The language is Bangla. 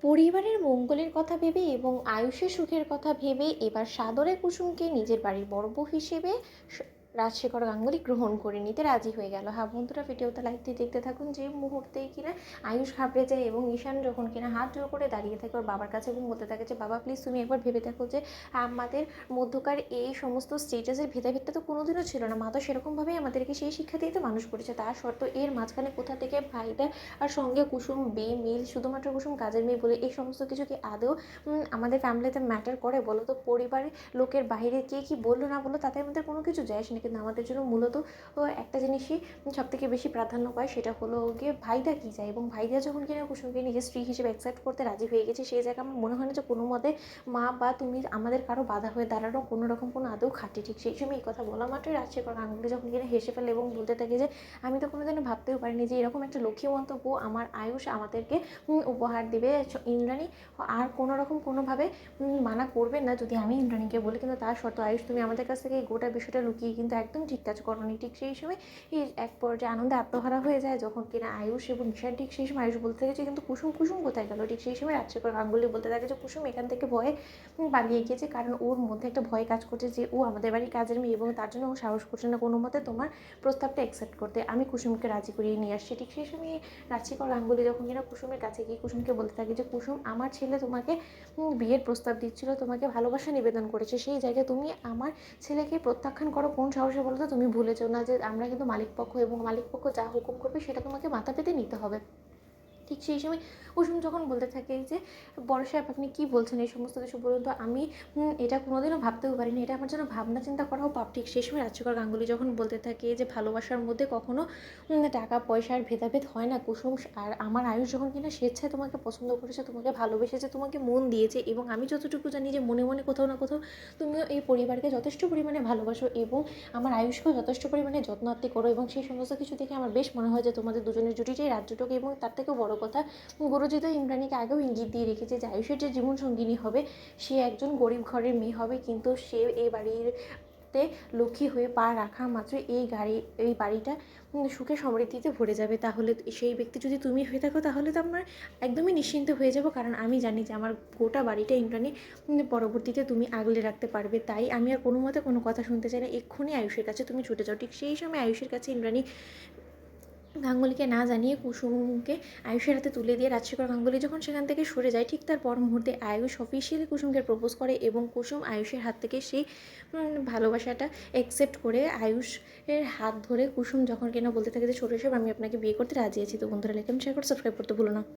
পরিবারের মঙ্গলের কথা ভেবে এবং আয়ুষের সুখের কথা ভেবে এবার সাদরে কুসুমকে নিজের বাড়ির বড় বউ হিসেবে রাজশেখর গাঙ্গুলি গ্রহণ করে নিতে রাজি হয়ে গেল। হ্যাঁ বন্ধুরা, ভিডিওটা লাইক দিয়ে দেখতে থাকুন। যে মুহূর্তেই কিনা আয়ুষ ঘাবড়ে যায় এবং ঈশান যখন কিনা হাত জোড় করে দাঁড়িয়ে থাকে ওর বাবার কাছে এবং বলতে থাকে যে বাবা প্লিজ তুমি একবার ভেবে দেখো যে আমাদের মধ্যকার এই সমস্ত স্টেটাসের ভেদাভেদটা তো কোনোদিনও ছিল না। মা তো সেরকমভাবেই আমাদেরকে সেই শিক্ষা দিয়ে তো মানুষ করেছে। তার সত্ত্বেও এর মাঝখানে কোথা থেকে ভাইটা আর সঙ্গে কুসুম মিল শুধুমাত্র কুসুম কাজের মেয়ে বলে এই সমস্ত কিছু কি আদৌ আমাদের ফ্যামিলিতে ম্যাটার করে বলো তো? পরিবারের লোকের বাইরে কে কী বললো না বললো তাতে আমাদের কোনো কিছু যায় আসে না, কিন্তু আমাদের জন্য মূলত একটা জিনিসই সবথেকে বেশি প্রাধান্য পায়, সেটা হলো গিয়ে ভাইদা কী যায়। এবং ভাইদা যখন কিনা কুসুমকে নিজের স্ত্রী হিসেবে অ্যাকসেপ্ট করতে রাজি হয়ে গেছে, সেই জায়গায় আমার মনে হয় না যে কোনো মতে মা বা তুমি আমাদের কারো বাধা হয়ে দাঁড়ানো কোনো রকম কোনো আদৌ খাটে। ঠিক সেই সময় এই কথা বলা মাত্রই রাজশেখর গাঙ্গুলি যখন কিনা হেসে ফেলে এবং বলতে থাকে যে আমি তো কোনোদিনও ভাবতেও পারিনি যে এরকম একটা লক্ষ্মীবন্ত বউ আমার আয়ুষ আমাদেরকে উপহার দেবে। ইন্দ্রাণী আর কোনো রকম কোনোভাবে মানা করবেন না যদি আমি ইন্দ্রাণীকে বলি, কিন্তু তার শর্ত আয়ুষ তুমি আমাদের কাছ থেকে এই গোটা বিষয়টা লুকিয়ে কিন্তু একদম ঠিক কাজ করোনি। ঠিক সেই সময় এই এক পর্যায়ে আনন্দে আত্মহারা হয়ে যায় যখন কিনা আয়ুষ এবং ঈশান। ঠিক সেই সময় আয়ুষ বলতে থাকে যে কিন্তু কুসুম কুসুম কোথায় গেল। ঠিক সেই সময় রাজশেখর গাঙ্গুলি বলতে থাকে যে কুসুম এখান থেকে ভয়ে পালিয়ে গিয়েছে, কারণ ওর মধ্যে একটা ভয় কাজ করছে যে ও আমাদের বাড়ির কাজের মেয়ে এবং তার জন্য ও সাহস করছে না কোনো মতে তোমার প্রস্তাবটা অ্যাকসেপ্ট করতে। আমি কুসুমকে রাজি করিয়ে নিয়ে আসছি। ঠিক সেই সময় রাজশেখর গাঙ্গুলি যখন কিনা কুসুমের কাছে গিয়ে কুসুমকে বলতে থাকে যে কুসুম আমার ছেলে তোমাকে বিয়ের প্রস্তাব দিচ্ছিল, তোমাকে ভালোবাসা নিবেদন করেছে, সেই জায়গায় তুমি আমার ছেলেকে প্রত্যাখ্যান করো কোন সাহসে বলো তো? তুমি ভুলে যাও না যে আমরা কিন্তু মালিকপক্ষ এবং মালিকপক্ষ যা হুকুম করবে সেটা তোমাকে মাথা পেতে নিতে হবে। ঠিক সেই সময় কুসুম যখন বলতে থাকে যে বড় সাহেব আপনি কী বলছেন এই সমস্ত কিছু বলুন তো, আমি এটা কোনোদিনও ভাবতেও পারিনি, এটা আমার জন্য ভাবনা চিন্তা করাও পাপ। ঠিক সেই সময় রাজশেখর গাঙ্গুলি যখন বলতে থাকে যে ভালোবাসার মধ্যে কখনো টাকা পয়সার ভেদাভেদ হয় না কুসুম। আর আমার আয়ুষ যখন কিনা স্বেচ্ছায় তোমাকে পছন্দ করেছে, তোমাকে ভালোবেসেছে, তোমাকে মন দিয়েছে, এবং আমি যতটুকু জানি যে মনে মনে কোথাও না কোথাও তুমিও এই পরিবারকে যথেষ্ট পরিমাণে ভালোবাসো এবং আমার আয়ুষকেও যথেষ্ট পরিমাণে যত্নার্থী করো, এবং সেই সমস্ত কিছু দেখে আমার বেশ মনে হয় যে তোমাদের দুজনের জুটিটাই রাজ্যটুকু। এবং তার থেকেও বড় কথা, গুরুজি তো ইন্দ্রাণীকে আগেও ইঙ্গিত দিয়ে রেখেছে যে আয়ুষের যে জীবন সঙ্গিনী হবে সে একজন গরিব ঘরের মেয়ে হবে, কিন্তু সে এই বাড়িতে লক্ষ্মী হয়ে পা রাখা মাত্র এই বাড়িটা সুখে সমৃদ্ধিতে ভরে যাবে। তাহলে সেই ব্যক্তি যদি তুমি হয়ে থাকো তাহলে তো আমরা একদমই নিশ্চিন্ত হয়ে যাব, কারণ আমি জানি যে আমার গোটা বাড়িটা ইন্দ্রাণী পরবর্তীতে তুমি আগলে রাখতে পারবে। তাই আমি আর কোনো মতে কোনো কথা শুনতে চাই না, এক্ষুনি আয়ুষের কাছে তুমি ছুটে যাও। ঠিক সেই সময় আয়ুষের কাছে ইন্দ্রাণী গাঙ্গুলিকে না জানিয়ে কুসুমকে আয়ুষের হাতে তুলে দিয়ে রাজশেখর গাঙ্গুলি যখন সেখান থেকে সরে যায়, ঠিক তার পর মুহূর্তে আয়ুষ অফিসিয়ালি কুসুমকে প্রপোজ করে এবং কুসুম আয়ুষের হাত থেকে সেই ভালোবাসাটা অ্যাকসেপ্ট করে আয়ুষের হাত ধরে কুসুম যখন কিনা বলতে থাকে যে ছোটো হিসেবে আমি আপনাকে বিয়ে করতে রাজি আছি। তো বন্ধুরা লাইক শেয়ার করে সাবস্ক্রাইব করতে ভুলো না।